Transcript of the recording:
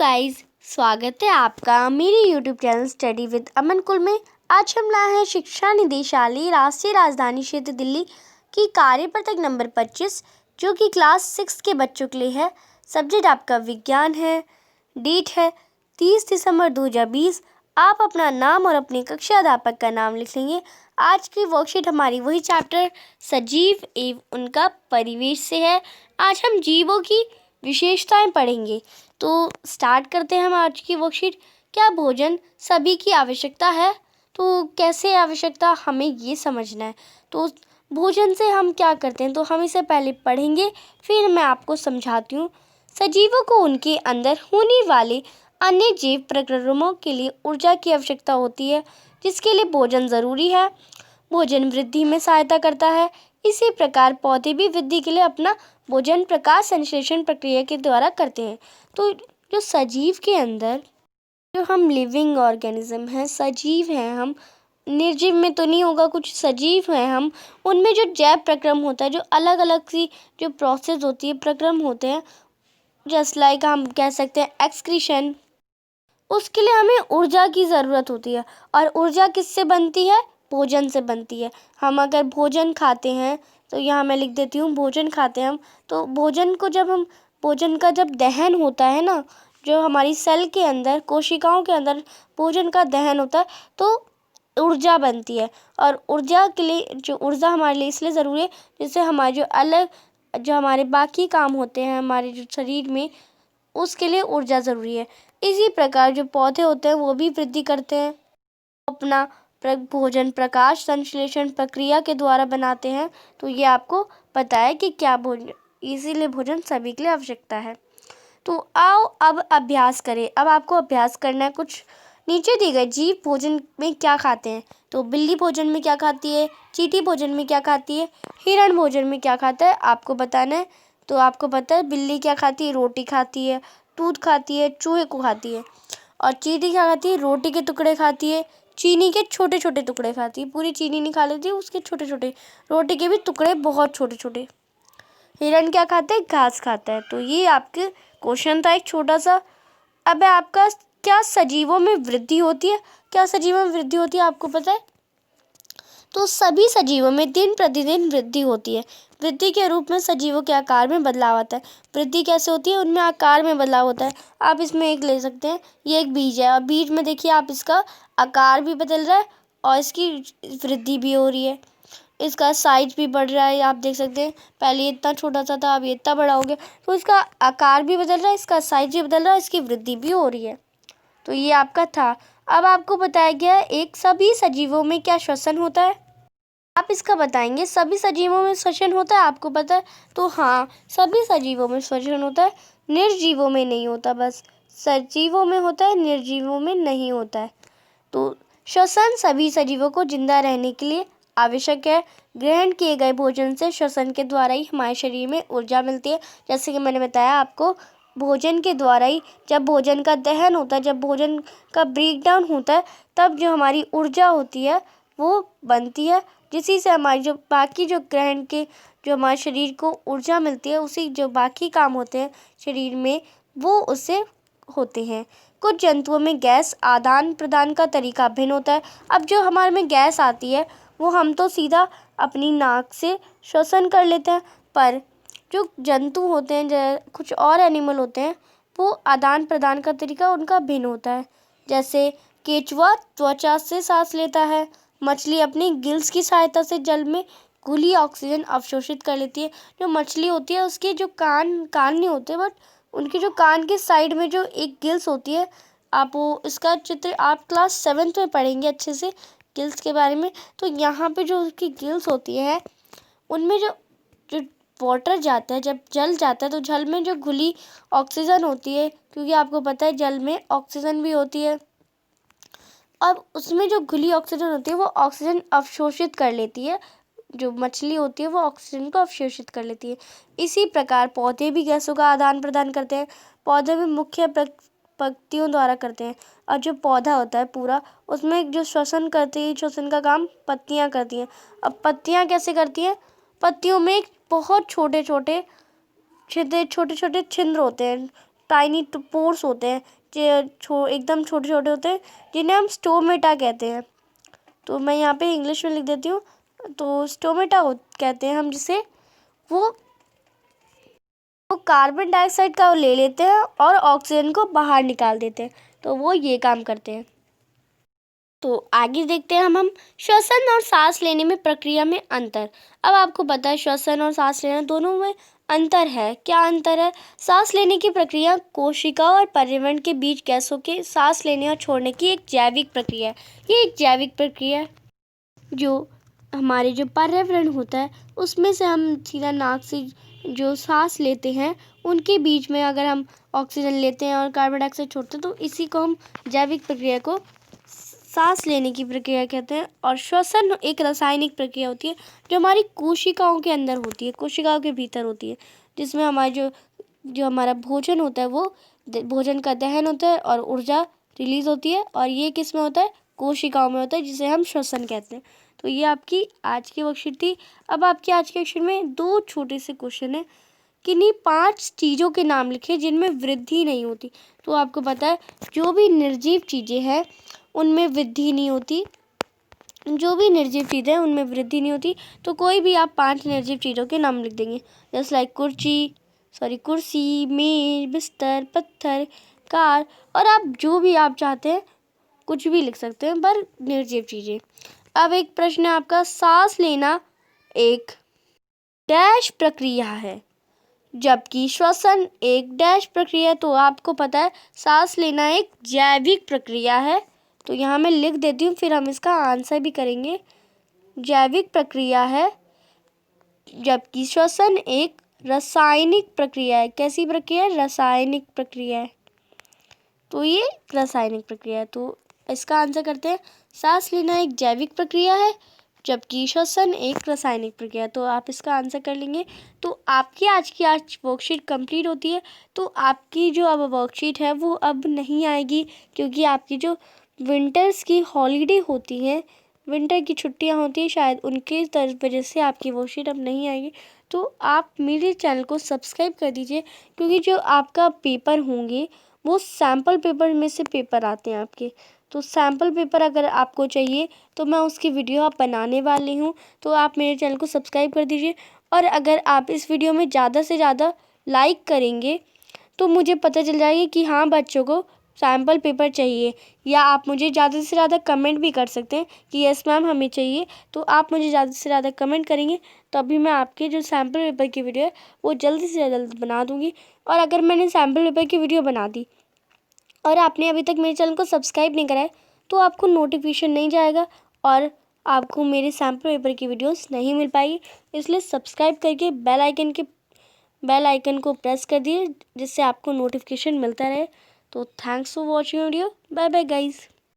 Guys, स्वागत है आपका मेरे यूट्यूब चैनल स्टडी विद अमन कुल में। आज हम लाए हैं शिक्षा निदेशालय राष्ट्रीय राजधानी क्षेत्र दिल्ली की कार्यपत्रक नंबर 25, जो कि क्लास 6 के बच्चों के लिए है। सब्जेक्ट आपका विज्ञान है। डेट है 30 दिसंबर 2020। आप अपना नाम और अपने कक्षा अध्यापक का नाम लिख लेंगे। आज की वर्कशीट हमारी वही चैप्टर सजीव एवं उनका परिवेश से है। आज हम जीवों की विशेषताएं पढ़ेंगे। तो स्टार्ट करते हैं हम आज की वर्कशीट। क्या भोजन सभी की आवश्यकता है? तो कैसे आवश्यकता, हमें ये समझना है। तो भोजन से हम क्या करते हैं, तो हम इसे पहले पढ़ेंगे, फिर मैं आपको समझाती हूँ। सजीवों को उनके अंदर होने वाले अन्य जीव प्रक्रमों के लिए ऊर्जा की आवश्यकता होती है, जिसके लिए भोजन ज़रूरी है। भोजन वृद्धि में सहायता करता है। इसी प्रकार पौधे भी वृद्धि के लिए अपना भोजन प्रकाश संश्लेषण प्रक्रिया के द्वारा करते हैं। तो जो सजीव के अंदर जो हम लिविंग ऑर्गेनिज्म हैं, सजीव हैं हम, निर्जीव में तो नहीं होगा कुछ, सजीव हैं हम, उनमें जो जैव प्रक्रम होता है, जो अलग अलग सी जो प्रोसेस होती है, प्रक्रम होते हैं, जस्ट लाइक हम कह सकते हैं एक्सक्रीशन, उसके लिए हमें ऊर्जा की ज़रूरत होती है। और ऊर्जा किससे बनती है? भोजन से बनती है। हम अगर भोजन खाते हैं, तो यहाँ मैं लिख देती हूँ, भोजन खाते हैं हम, तो भोजन को जब हम भोजन का जब दहन होता है ना, जो हमारी सेल के अंदर, कोशिकाओं के अंदर भोजन का दहन होता है, तो ऊर्जा बनती है। और ऊर्जा के लिए, जो ऊर्जा हमारे लिए इसलिए ज़रूरी है, जिससे हमारे जो हमारे बाकी काम होते हैं हमारे जो शरीर में, उसके लिए ऊर्जा ज़रूरी है। इसी प्रकार जो पौधे होते हैं वो भी वृद्धि करते हैं, अपना भोजन प्रकाश संश्लेषण प्रक्रिया के द्वारा बनाते हैं। तो ये आपको पता है कि क्या भोजन, इसीलिए भोजन सभी के लिए आवश्यकता है। तो आओ अब अभ्यास करें। अब आपको अभ्यास करना है। कुछ नीचे दिए गए जीव भोजन में क्या खाते हैं। तो बिल्ली भोजन में क्या खाती है, चींटी भोजन में क्या खाती है, हिरण भोजन में क्या खाता है, आपको बताना है। तो आपको पता है बिल्ली क्या खाती है, रोटी खाती है, दूध खाती है, चूहे को खाती है। और चींटी क्या खाती है, रोटी के टुकड़े खाती है, चीनी के छोटे छोटे टुकड़े खाती है, पूरी चीनी नहीं खा लेती है, उसके छोटे छोटे, रोटी के भी टुकड़े बहुत छोटे छोटे। हिरण क्या खाता है, घास खाता है। तो ये आपके क्वेश्चन था एक छोटा सा। अब आपका, क्या सजीवों में वृद्धि होती है? क्या सजीवों में वृद्धि होती है, आपको पता है? तो सभी सजीवों में दिन प्रतिदिन वृद्धि होती है। वृद्धि के रूप में सजीवों के आकार में बदलाव आता है। वृद्धि कैसे होती है? उनमें आकार में बदलाव होता है। आप इसमें एक ले सकते हैं, ये एक बीज है, और बीज में देखिए आप, इसका आकार भी बदल रहा है और इसकी वृद्धि भी हो रही है। इसका साइज भी बढ़ रहा है, आप देख सकते हैं, पहले इतना छोटा सा था, अब ये इतना बड़ा हो गया। तो इसका आकार भी बदल रहा है, इसका साइज भी बदल रहा है, इसकी वृद्धि भी हो रही है। तो ये आपका था। अब आपको बताया गया है एक सभी सजीवों में क्या श्वसन होता है। आप इसका बताएंगे, सभी सजीवों में श्वसन होता है, आपको पता है? तो हाँ, सभी सजीवों में श्वसन होता है, निर्जीवों में नहीं होता। बस सजीवों में होता है, निर्जीवों में नहीं होता है। तो श्वसन सभी सजीवों को जिंदा रहने के लिए आवश्यक है। ग्रहण किए गए भोजन से श्वसन के द्वारा ही हमारे शरीर में ऊर्जा मिलती है। जैसे कि मैंने बताया आपको, भोजन के द्वारा ही, जब भोजन का दहन होता है, जब भोजन का ब्रेक डाउन होता है, तब जो हमारी ऊर्जा होती है वो बनती है, जिसी से हमारी जो बाकी जो ग्रहण के, जो हमारे शरीर को ऊर्जा मिलती है, उसी जो बाकी काम होते हैं शरीर में, वो उससे होते हैं। कुछ जंतुओं में गैस आदान प्रदान का तरीका भिन्न होता है। अब जो हमारे में गैस आती है, वो हम तो सीधा अपनी नाक से श्वसन कर लेते हैं, पर जो जंतु होते हैं, कुछ और एनिमल होते हैं, वो आदान प्रदान का तरीका उनका भिन्न होता है। जैसे केंचुआ त्वचा से सांस लेता है, मछली अपनी गिल्स की सहायता से जल में घुली ऑक्सीजन अवशोषित कर लेती है। जो मछली होती है, उसके जो कान नहीं होते, बट उनके जो कान के साइड में जो एक गिल्स होती है, आप वो, इसका चित्र आप क्लास 7th में पढ़ेंगे अच्छे से गिल्स के बारे में। तो यहाँ पे जो उसकी गिल्स होती है, उनमें जो जो वाटर जाता है, जब जल जाता है, तो जल में जो घुली ऑक्सीजन होती है, क्योंकि आपको पता है जल में ऑक्सीजन भी होती है, अब उसमें जो घुली ऑक्सीजन होती है वो ऑक्सीजन अवशोषित कर लेती है। जो मछली होती है वो ऑक्सीजन को अवशोषित कर लेती है। इसी प्रकार पौधे भी गैसों का आदान प्रदान करते हैं। पौधे भी मुख्य पत्तियों द्वारा करते हैं। और जो पौधा होता है पूरा, उसमें जो श्वसन करती है, श्वसन का काम पत्तियां करती हैं। अब पत्तियां कैसे करती हैं? पत्तियों में बहुत छोटे छोटे छिद्र होते हैं, टाइनी पोर्स होते हैं जो एकदम छोटे छोटे होते हैं, जिन्हें हम स्टोमेटा कहते हैं। तो मैं यहाँ पे इंग्लिश में लिख देती हूँ। तो स्टोमेटा कहते हैं हम जिसे, वो कार्बन डाइऑक्साइड का ले लेते हैं और ऑक्सीजन को बाहर निकाल देते हैं। तो वो ये काम करते हैं। तो आगे देखते हैं हम श्वसन और सांस लेने में प्रक्रिया में अंतर। अब आपको पता है श्वसन और सांस लेना दोनों में अंतर है। क्या अंतर है? सांस लेने की प्रक्रिया कोशिका और पर्यावरण के बीच गैसों के सांस लेने और छोड़ने की एक जैविक प्रक्रिया है। ये एक जैविक प्रक्रिया है जो हमारे जो पर्यावरण होता है उसमें से हम सीधा नाक से जो सांस लेते हैं उनके बीच में अगर हम ऑक्सीजन लेते हैं और कार्बन डाइऑक्साइड छोड़ते हैं, तो इसी को हम जैविक प्रक्रिया को सांस लेने की प्रक्रिया कहते हैं। और श्वसन एक रासायनिक प्रक्रिया होती है जो हमारी कोशिकाओं के अंदर होती है, कोशिकाओं के भीतर होती है, जिसमें हमारा जो हमारा भोजन होता है वो भोजन का दहन होता है और ऊर्जा रिलीज होती है। और ये किस में होता है? कोशिकाओं में होता है, जिसे हम श्वसन कहते हैं। तो ये आपकी आज की वर्कशीट थी। अब आपकी आज के वर्कशीट में 2 छोटे से क्वेश्चन है। किन्हीं 5 चीज़ों के नाम लिखे जिनमें वृद्धि नहीं होती। तो आपको पता है जो भी निर्जीव चीज़ें हैं उनमें वृद्धि नहीं होती, जो भी निर्जीव चीज़ें हैं उनमें वृद्धि नहीं होती। तो कोई भी आप 5 निर्जीव चीज़ों के नाम लिख देंगे, जैसे लाइक कुर्सी, मेज, बिस्तर, पत्थर, कार, और आप जो भी आप चाहते हैं कुछ भी लिख सकते हैं, पर निर्जीव चीज़ें। अब एक प्रश्न है आपका, सांस लेना एक डैश प्रक्रिया है जबकि श्वसन एक डैश प्रक्रिया। तो आपको पता है सांस लेना एक जैविक प्रक्रिया है। तो यहाँ मैं लिख देती हूँ, फिर हम इसका आंसर भी करेंगे। जैविक प्रक्रिया है जबकि श्वसन एक रासायनिक प्रक्रिया है। कैसी प्रक्रिया है? रासायनिक प्रक्रिया है। तो ये रासायनिक प्रक्रिया है। तो इसका आंसर करते हैं, सांस लेना एक जैविक प्रक्रिया है जबकि श्वसन एक रासायनिक प्रक्रिया। तो आप इसका आंसर कर लेंगे। तो आपकी आज वर्कशीट कंप्लीट होती है। तो आपकी जो अब वर्कशीट है वो अब नहीं आएगी, क्योंकि आपकी जो विंटर्स की हॉलीडे होती है, विंटर की छुट्टियां होती हैं, शायद उनके वजह से आपकी वर्कशीट अब नहीं आएगी। तो आप मेरे चैनल को सब्सक्राइब कर दीजिए, क्योंकि जो आपका पेपर होंगे वो सैम्पल पेपर में से पेपर आते हैं आपके। तो सैम्पल पेपर अगर आपको चाहिए तो मैं उसकी वीडियो आप बनाने वाली हूँ। तो आप मेरे चैनल को सब्सक्राइब कर दीजिए। और अगर आप इस वीडियो में ज़्यादा से ज़्यादा लाइक करेंगे तो मुझे पता चल जाएगा कि हाँ बच्चों को सैम्पल पेपर चाहिए। या आप मुझे ज़्यादा से ज़्यादा कमेंट भी कर सकते हैं कि यस मैम हमें चाहिए। तो आप मुझे ज़्यादा से ज़्यादा कमेंट करेंगे तभी मैं आपके जो सैम्पल पेपर की वीडियो है वो जल्दी से जल्द बना दूँगी। और अगर मैंने सैम्पल पेपर की वीडियो बना दी और आपने अभी तक मेरे चैनल को सब्सक्राइब नहीं करा है तो आपको नोटिफिकेशन नहीं जाएगा और आपको मेरे सैम्पल पेपर की वीडियोस नहीं मिल पाएगी। इसलिए सब्सक्राइब करके बेल आइकन को प्रेस कर दिए, जिससे आपको नोटिफिकेशन मिलता रहे। तो thanks for watching video. Bye bye guys.